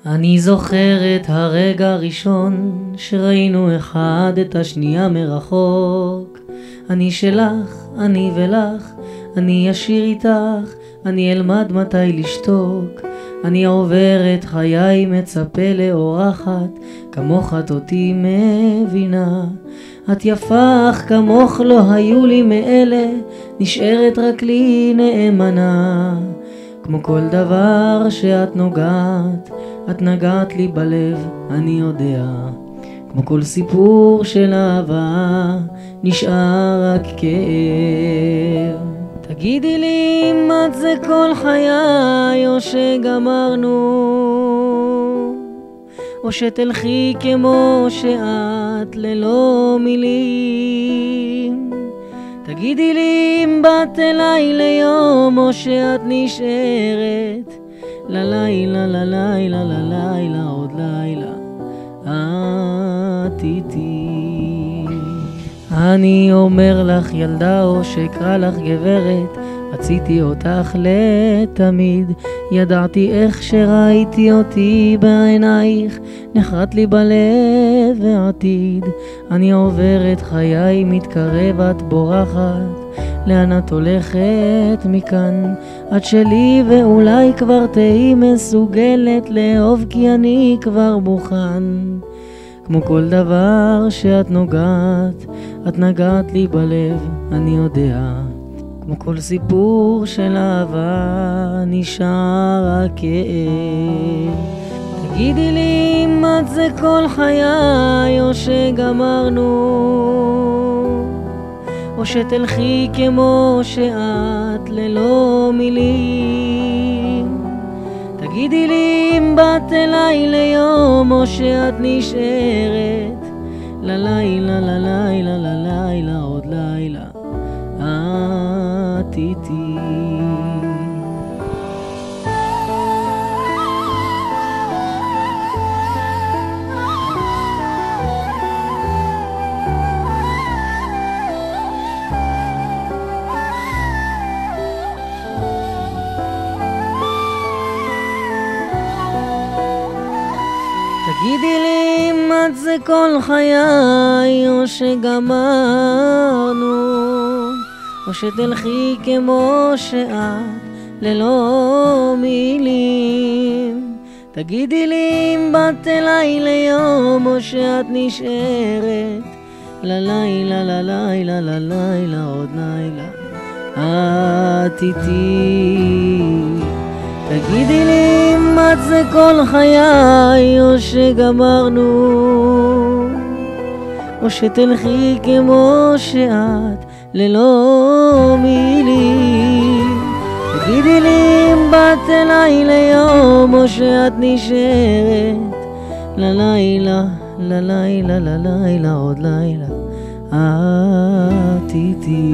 אני זוכר את הרגע הראשון שראינו אחד את השנייה מרחוק. אני שלך, אני ולך, אני אשיר איתך, אני אלמד מתי לשתוק. אני עובר את חיי מצפה לאורחת, כמוך את אותי מבינה. את יפה אך כמוך לא היו לי מאלה, נשארת רק לי נאמנה. כמו כל דבר שאת נוגעת, את נגעת לי בלב, אני יודע. כמו כל סיפור של אהבה, נשאר רק כאב. תגידי לי אם את זה כל חיי, או שגמרנו, או שתלכי כמו שאת ללא מילים. תגידי לי אם באת אליי ליום, או שאת נשארת ללילה, ללילה, ללילה, עוד לילה את איתי. אני אומר לך ילדה, או שקרא לך גברת, רציתי אותך לתמיד. ידעתי איך שראיתי אותי בעינייך, נחרט לי בלב ועתיד. אני עוברת חיי, מתקרב, את בורחת. לאן את הולכת מכאן? את שלי ואולי כבר תהי מסוגלת לאהוב, כי אני כבר מוכן. כמו כל דבר שאת נוגעת, את נגעת לי בלב, אני יודע. כמו כל סיפור של אהבה, נשאר רק כאב. תגידי לי אם את זה כל חיי, או שגמרנו, או שתלכי כמו שאת ללא מילים. תגידי לי אם באת אליי ליום, או שאת נשארת ללילה, ללילה, ללילה, עוד לילה את איתי. תגידי לי אם את זה כל חיי, או שגמרנו, או שתלכי כמו שאת ללא מילים. תגידי לי אם באת אליי ליום, או שאת נשארת ללילה, ללילה, ללילה, עוד לילה את איתי. תגידי לי אם את זה כל חיי, או שגמרנו, או שתלכי כמו שאת ללא מילים. תגידי לי אם באת אליי ליום, או שאת נשארת ללילה, ללילה, ללילה, עוד לילה את איתי.